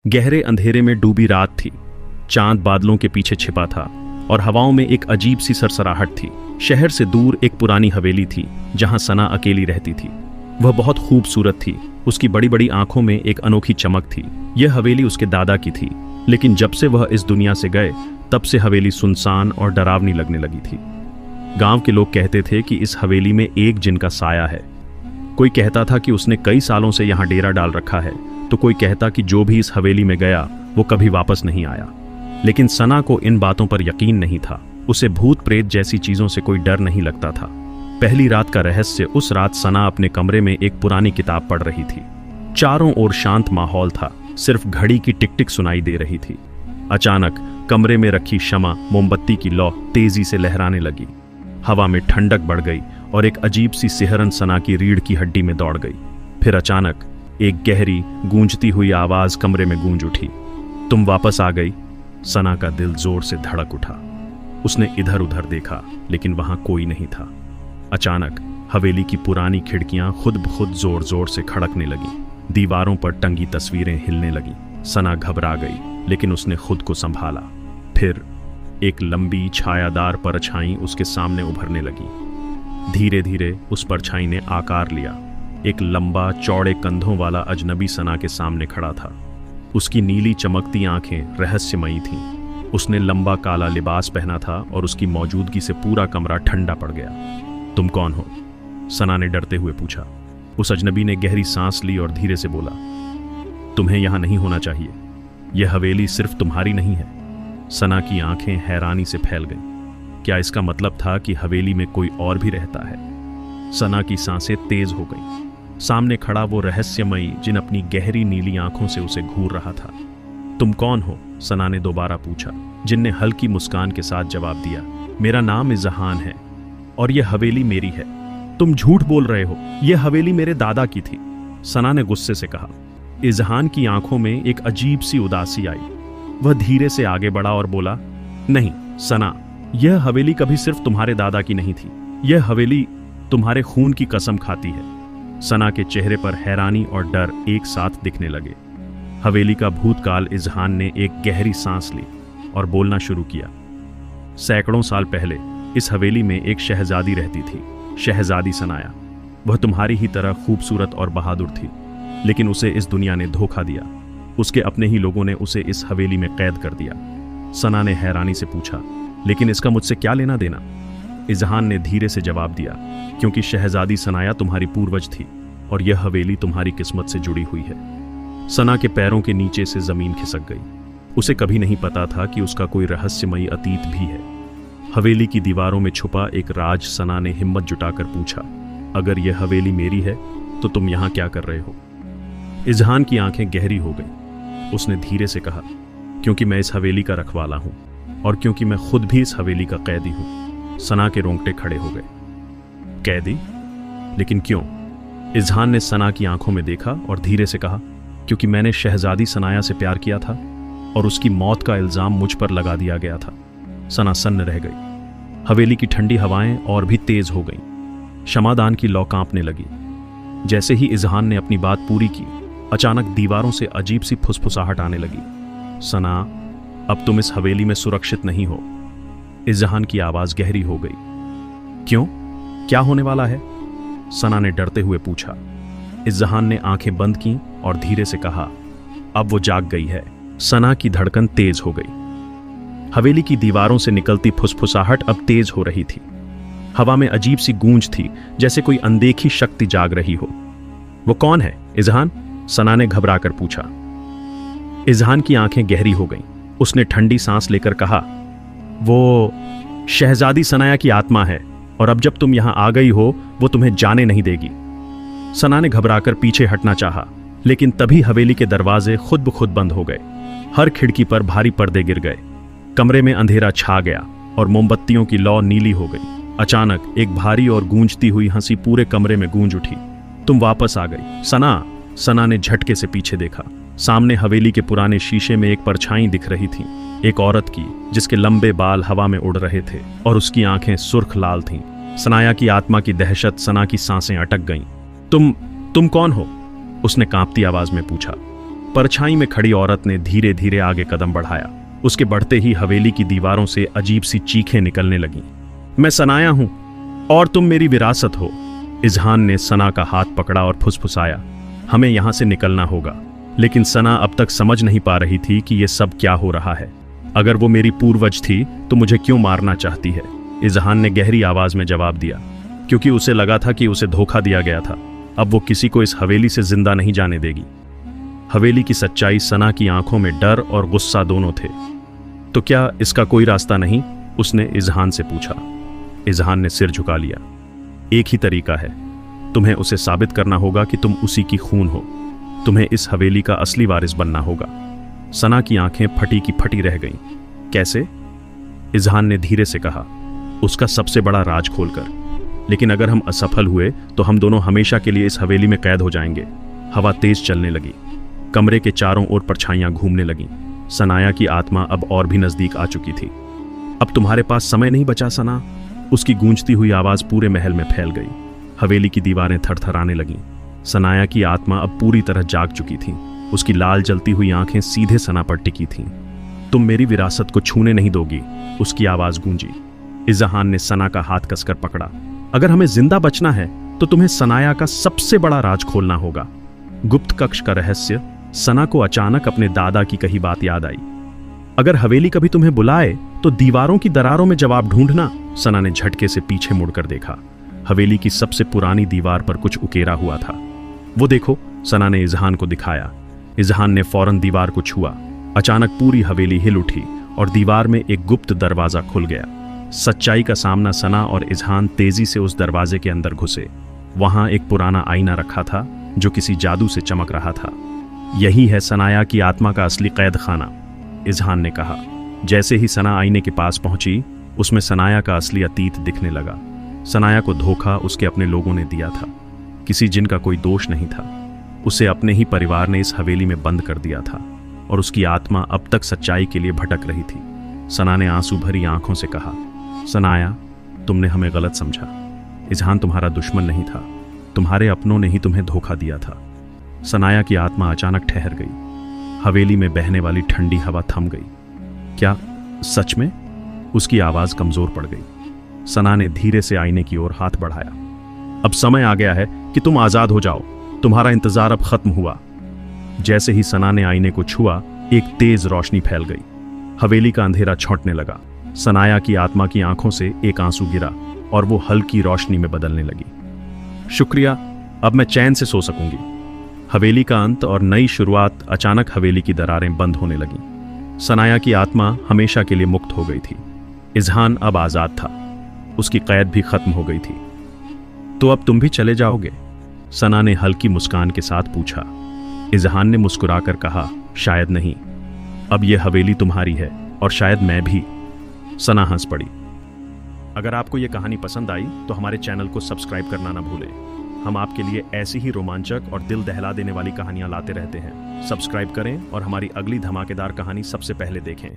गहरे अंधेरे में डूबी रात थी। चांद बादलों के पीछे छिपा था और हवाओं में एक अजीब सी सरसराहट थी। शहर से दूर एक पुरानी हवेली थी जहां सना अकेली रहती थी। वह बहुत खूबसूरत थी। उसकी बड़ी बड़ी आंखों में एक अनोखी चमक थी। यह हवेली उसके दादा की थी, लेकिन जब से वह इस दुनिया से गए तब से हवेली सुनसान और डरावनी लगने लगी थी। गांव के लोग कहते थे कि इस हवेली में एक जिन का साया है। कोई कहता था कि उसने कई सालों से यहाँ डेरा डाल रखा है, तो कोई कहता कि जो भी इस हवेली में गया वो कभी वापस नहीं आया। लेकिन सना को इन बातों पर यकीन नहीं था। उसे भूत प्रेत जैसी चीजों से कोई डर नहीं लगता था। पहली रात का रहस्य। उस रात सना अपने कमरे में एक पुरानी किताब पढ़ रही थी। चारों ओर शांत माहौल था, सिर्फ घड़ी की टिक टिक सुनाई दे रही थी। अचानक कमरे में रखी शमा मोमबत्ती की लौ तेजी से लहराने लगी। हवा में ठंडक बढ़ गई और एक अजीब सी सिहरन सना की रीढ़ की हड्डी में दौड़ गई। फिर अचानक एक गहरी गूंजती हुई आवाज कमरे में गूंज उठी। तुम वापस आ गई। सना का दिल जोर से धड़क उठा। उसने इधर उधर देखा, लेकिन वहां कोई नहीं था। अचानक हवेली की पुरानी खिड़कियां खुद ब खुद जोर जोर से खड़कने लगी। दीवारों पर टंगी तस्वीरें हिलने लगी। सना घबरा गई, लेकिन उसने खुद को संभाला। फिर एक लंबी छायादार परछाई उसके सामने उभरने लगी। धीरे धीरे उस परछाई ने आकार लिया। एक लंबा चौड़े कंधों वाला अजनबी सना के सामने खड़ा था। उसकी नीली चमकती आंखें रहस्यमयी थीं। उसने लंबा काला लिबास पहना था और उसकी मौजूदगी से पूरा कमरा ठंडा पड़ गया। तुम कौन हो? सना ने डरते हुए पूछा। उस अजनबी ने गहरी सांस ली और धीरे से बोला, तुम्हें यहां नहीं होना चाहिए। यह हवेली सिर्फ तुम्हारी नहीं है। सना की आंखें हैरानी से फैल गईं। क्या इसका मतलब था कि हवेली में कोई और भी रहता है? सना की सांसें तेज हो गईं। सामने खड़ा वो रहस्यमयी जिन अपनी गहरी नीली आंखों से उसे घूर रहा था। तुम कौन हो? सना ने दोबारा पूछा। जिन ने हल्की मुस्कान के साथ जवाब दिया, मेरा नाम इजहान है और यह हवेली मेरी है। तुम झूठ बोल रहे हो, यह हवेली मेरे दादा की थी। सना ने गुस्से से कहा। इजहान की आंखों में एक अजीब सी उदासी आई। वह धीरे से आगे बढ़ा और बोला, नहीं सना, यह हवेली कभी सिर्फ तुम्हारे दादा की नहीं थी। यह हवेली तुम्हारे खून की कसम खाती है। सना के चेहरे पर हैरानी और डर एक साथ दिखने लगे। हवेली का भूतकाल। इजहान ने एक गहरी सांस ली और बोलना शुरू किया। सैकड़ों साल पहले इस हवेली में एक शहजादी रहती थी, शहजादी सनाया। वह तुम्हारी ही तरह खूबसूरत और बहादुर थी, लेकिन उसे इस दुनिया ने धोखा दिया। उसके अपने ही लोगों ने उसे इस हवेली में कैद कर दिया। सना ने हैरानी से पूछा, लेकिन इसका मुझसे क्या लेना देना? इजहान ने धीरे से जवाब दिया, क्योंकि शहजादी सनाया तुम्हारी पूर्वज थी और यह हवेली तुम्हारी किस्मत से जुड़ी हुई है। सना के पैरों के नीचे से जमीन खिसक गई। उसे कभी नहीं पता था कि उसका कोई रहस्यमयी अतीत भी है। हवेली की दीवारों में छुपा एक राज। सना ने हिम्मत जुटाकर पूछा, अगर यह हवेली मेरी है तो तुम यहां क्या कर रहे हो? इजहान की आंखें गहरी हो गईं। उसने धीरे से कहा, क्योंकि मैं इस हवेली का रखवाला हूं और क्योंकि मैं खुद भी इस हवेली का कैदी हूं। सना के रोंगटे खड़े हो गए। कैदी? लेकिन क्यों? इजहान ने सना की आंखों में देखा और धीरे से कहा, क्योंकि मैंने शहजादी सनाया से प्यार किया था और उसकी मौत का इल्जाम मुझ पर लगा दिया गया था। सना सन्न रह गई। हवेली की ठंडी हवाएं और भी तेज हो गईं। क्षमादान की लौ कांपने लगी। जैसे ही इजहान ने अपनी बात पूरी की, अचानक दीवारों से अजीब सी फुसफुसाहट आने लगी। सना, अब तुम इस हवेली में सुरक्षित नहीं हो। इजहान की आवाज गहरी हो गई। क्यों? क्या होने वाला है? सना ने डरते हुए पूछा। इजहान ने आंखें बंद की और धीरे से कहा, अब वो जाग गई है। सना की धड़कन तेज हो गई। हवेली की दीवारों से निकलती फुसफुसाहट अब तेज हो रही थी। हवा में अजीब सी गूंज थी, जैसे कोई अनदेखी शक्ति जाग रही हो। वो कौन है इजहान? सना ने घबराकर पूछा। इजहान की आंखें गहरी हो गईं। उसने ठंडी सांस लेकर कहा, वो शहजादी सनाया की आत्मा है और अब जब तुम यहां आ गई हो वो तुम्हें जाने नहीं देगी। सना ने घबराकर पीछे हटना चाहा, लेकिन तभी हवेली के दरवाजे खुद ब खुद बंद हो गए। हर खिड़की पर भारी पर्दे गिर गए। कमरे में अंधेरा छा गया और मोमबत्तियों की लौ नीली हो गई। अचानक एक भारी और गूंजती हुई हंसी पूरे कमरे में गूंज उठी। तुम वापस आ गई सना। सना ने झटके से पीछे देखा। सामने हवेली के पुराने शीशे में एक परछाई दिख रही थी, एक औरत की, जिसके लंबे बाल हवा में उड़ रहे थे और उसकी आंखें सुर्ख लाल थीं। सनाया की आत्मा की दहशत। सना की सांसें अटक गईं। तुम कौन हो? उसने कांपती आवाज में पूछा। परछाई में खड़ी औरत ने धीरे धीरे आगे कदम बढ़ाया। उसके बढ़ते ही हवेली की दीवारों से अजीब सी चीखें निकलने लगीं। मैं सनाया हूं और तुम मेरी विरासत हो। इजहान ने सना का हाथ पकड़ा और फुसफुसाया, हमें यहां से निकलना होगा। लेकिन सना अब तक समझ नहीं पा रही थी कि यह सब क्या हो रहा है। अगर वो मेरी पूर्वज थी तो मुझे क्यों मारना चाहती है? इजहान ने गहरी आवाज में जवाब दिया, क्योंकि उसे लगा था कि उसे धोखा दिया गया था। अब वो किसी को इस हवेली से जिंदा नहीं जाने देगी। हवेली की सच्चाई सना की आंखों में डर और गुस्सा दोनों थे। तो क्या इसका कोई रास्ता नहीं? उसने इजहान से पूछा। इजहान ने सिर झुका लिया। एक ही तरीका है, तुम्हें उसे साबित करना होगा कि तुम उसी की खून हो। तुम्हें इस हवेली का असली वारिस बनना होगा। सना की आंखें फटी की फटी रह गईं। कैसे? इजहान ने धीरे से कहा, उसका सबसे बड़ा राज खोलकर। लेकिन अगर हम असफल हुए तो हम दोनों हमेशा के लिए इस हवेली में कैद हो जाएंगे। हवा तेज चलने लगी। कमरे के चारों ओर परछाइयां घूमने लगीं। सनाया की आत्मा अब और भी नजदीक आ चुकी थी। अब तुम्हारे पास समय नहीं बचा सना। उसकी गूंजती हुई आवाज पूरे महल में फैल गई। हवेली की दीवारें थरथराने लगीं। सनाया की आत्मा अब पूरी तरह जाग चुकी थी। उसकी लाल जलती हुई आंखें सीधे सना पर टिकी थीं। तुम मेरी विरासत को छूने नहीं दोगी, उसकी आवाज गूंजी। इजहान ने सना का हाथ कसकर पकड़ा। अगर हमें जिंदा बचना है तो तुम्हें सनाया का सबसे बड़ा राज खोलना होगा। गुप्त कक्ष का रहस्य। सना को अचानक अपने दादा की कही बात याद आई। अगर हवेली कभी तुम्हें बुलाए तो दीवारों की दरारों में जवाब ढूंढना। सना ने झटके से पीछे मुड़कर देखा। हवेली की सबसे पुरानी दीवार पर कुछ उकेरा हुआ था। वो देखो, सना ने इजहान को दिखाया। इजहान ने फौरन दीवार को छुआ। अचानक पूरी हवेली हिल उठी और दीवार में एक गुप्त दरवाजा खुल गया। सच्चाई का सामना। सना और इजहान तेजी से उस दरवाजे के अंदर घुसे। वहां एक पुराना आईना रखा था जो किसी जादू से चमक रहा था। यही है सनाया की आत्मा का असली कैद खाना, इजहान ने कहा। जैसे ही सना आईने के पास पहुंची, उसमें सनाया का असली अतीत दिखने लगा। सनाया को धोखा उसके अपने लोगों ने दिया था। किसी जिन का कोई दोष नहीं था। उसे अपने ही परिवार ने इस हवेली में बंद कर दिया था और उसकी आत्मा अब तक सच्चाई के लिए भटक रही थी। सना ने आंसू भरी आंखों से कहा, सनाया, तुमने हमें गलत समझा। इजहान तुम्हारा दुश्मन नहीं था। तुम्हारे अपनों ने ही तुम्हें धोखा दिया था। सनाया की आत्मा अचानक ठहर गई। हवेली में बहने वाली ठंडी हवा थम गई। क्या सच में? उसकी आवाज कमजोर पड़ गई। सना ने धीरे से आईने की ओर हाथ बढ़ाया। अब समय आ गया है कि तुम आजाद हो जाओ। तुम्हारा इंतजार अब खत्म हुआ। जैसे ही सना ने आईने को छुआ, एक तेज रोशनी फैल गई। हवेली का अंधेरा छौंटने लगा। सनाया की आत्मा की आंखों से एक आंसू गिरा और वो हल्की रोशनी में बदलने लगी। शुक्रिया, अब मैं चैन से सो सकूंगी। हवेली का अंत और नई शुरुआत। अचानक हवेली की दरारें बंद होने लगीं। सनाया की आत्मा हमेशा के लिए मुक्त हो गई थी। इजहान अब आजाद था। उसकी कैद भी खत्म हो गई थी। तो अब तुम भी चले जाओगे? सना ने हल्की मुस्कान के साथ पूछा। इजहान ने मुस्कुराकर कहा, शायद नहीं। अब यह हवेली तुम्हारी है और शायद मैं भी। सना हंस पड़ी। अगर आपको यह कहानी पसंद आई तो हमारे चैनल को सब्सक्राइब करना ना भूलें। हम आपके लिए ऐसी ही रोमांचक और दिल दहला देने वाली कहानियां लाते रहते हैं। सब्सक्राइब करें और हमारी अगली धमाकेदार कहानी सबसे पहले देखें।